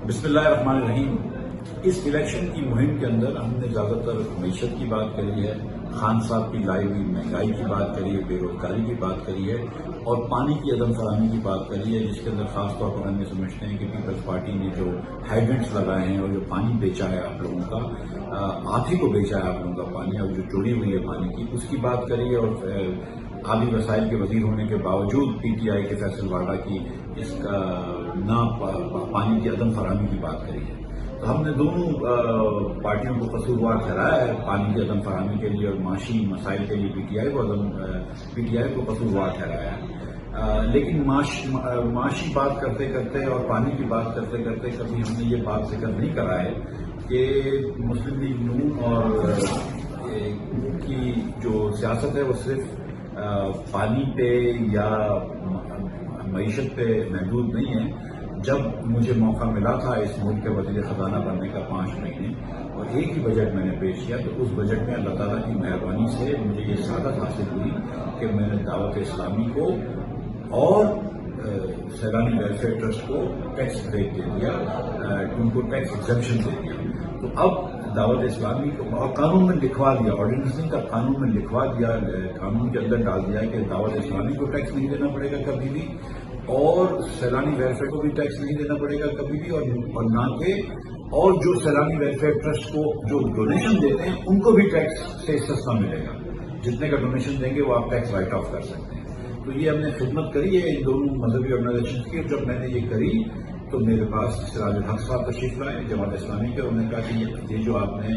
بسم اللہ الرحمن الرحیم۔ اس الیکشن کی مہم کے اندر ہم نے زیادہ تر معیشت کی بات کری ہے، خان صاحب کی لائی ہوئی مہنگائی کی بات کری ہے، بے روزگاری کی بات کری ہے اور پانی کی عدم فراہمی کی بات کری ہے، جس کے اندر خاص طور پر ہم یہ سمجھتے ہیں کہ پیپلز پارٹی نے جو ہائیڈرنٹس لگائے ہیں اور جو پانی بیچا ہے آپ لوگوں کا، آدھی کو بیچا ہے آپ لوگوں کا پانی، اور جو چوری ہوئی ہے پانی کی اس کی بات کری ہے، اور آبی وسائل کے وزیر ہونے کے باوجود پی ٹی آئی کے فیصل واڈا کی اس کا پانی کی عدم فراہمی کی بات کری ہے۔ تو ہم نے دونوں پارٹیوں کو قصوروار ٹھہرایا ہے پانی کی عدم فراہمی کے لیے اور معاشی مسائل کے لیے پی ٹی آئی کو قصوروار ٹھہرایا ہے۔ لیکن معاشی بات کرتے کرتے اور پانی کی بات کرتے کرتے کبھی ہم نے یہ بات ذکر نہیں کرا ہے کہ مسلم لیگ نون اور کی جو سیاست ہے وہ صرف پانی پہ یا معیشت پہ محدود نہیں ہے۔ جب مجھے موقع ملا تھا اس ملک کے وزیر خزانہ بننے کا 5 مہینے اور ایک ہی بجٹ میں نے پیش کیا، تو اس بجٹ میں اللہ تعالیٰ کی مہربانی سے مجھے یہ سعادت حاصل ہوئی کہ میں نے دعوت اسلامی کو اور سیلانی ویلفیئر ٹرسٹ کو ٹیکس بریک دے دیا، ان کو ٹیکس ایگزمپشن دے دیا۔ تو اب دعوت اسلامی کو اور قانون میں لکھوا دیا، آرڈیننس کا قانون میں لکھوا دیا، قانون کے اندر ڈال دیا کہ دعوت اسلامی کو ٹیکس نہیں دینا پڑے گا کبھی بھی، اور سیلانی ویلفیئر کو بھی ٹیکس نہیں دینا پڑے گا کبھی بھی، اور نہ کہ اور جو سیلانی ویلفیئر ٹرسٹ کو جو ڈونیشن دیتے ہیں ان کو بھی ٹیکس سے سستا ملے گا۔ جتنے کا ڈونیشن دیں گے وہ آپ ٹیکس رائٹ آف کر سکتے ہیں۔ تو یہ ہم نے خدمت کری ہے ان دونوں مذہبی آرگنائزیشن کی، اور جب میں نے یہ کری تو میرے پاس سراج الحق صاحب تشریف لائے جماعت اسلامی کے، انہوں نے کہا کہ یہ جو آپ نے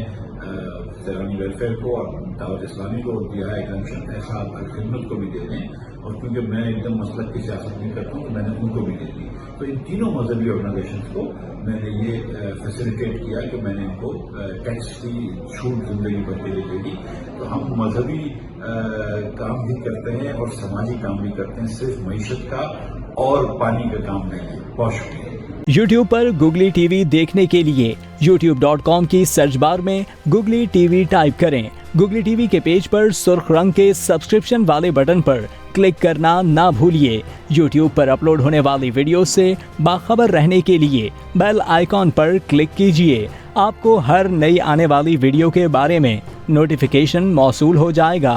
سیلانی ویلفیئر کو اور دعوت اسلامی کو دیا ہے ایگزمپشن، ایسا آپ خدمت کو بھی دے دیں، اور کیونکہ میں ایک دم مسلک کی سیاست نہیں کرتا ہوں تو میں نے ان کو بھی دے دی۔ تو ان تینوں مذہبی آرگنائزیشنز کو میں نے یہ فیسیلیٹیٹ کیا کہ میں نے ان کو ٹیکس کی چھوٹ زندگی بھر کے لیے دے دی۔ تو ہم مذہبی کام بھی کرتے ہیں اور سماجی کام بھی کرتے ہیں، صرف معیشت کا اور پانی کا کام نہیں ہے۔ بہت شکریہ۔ یوٹیوب پر گوگلی ٹی وی دیکھنے کے لیے youtube.com کی سرچ بار میں گوگلی ٹی وی ٹائپ کریں۔ گوگلی ٹی وی کے پیج پر سرخ رنگ کے سبسکرپشن والے بٹن پر کلک کرنا نہ بھولیے۔ یوٹیوب پر اپلوڈ ہونے والی ویڈیو سے باخبر رہنے کے لیے بیل آئیکن پر کلک کیجیے۔ آپ کو ہر نئی آنے والی ویڈیو کے بارے میں نوٹیفیکیشن موصول ہو جائے گا۔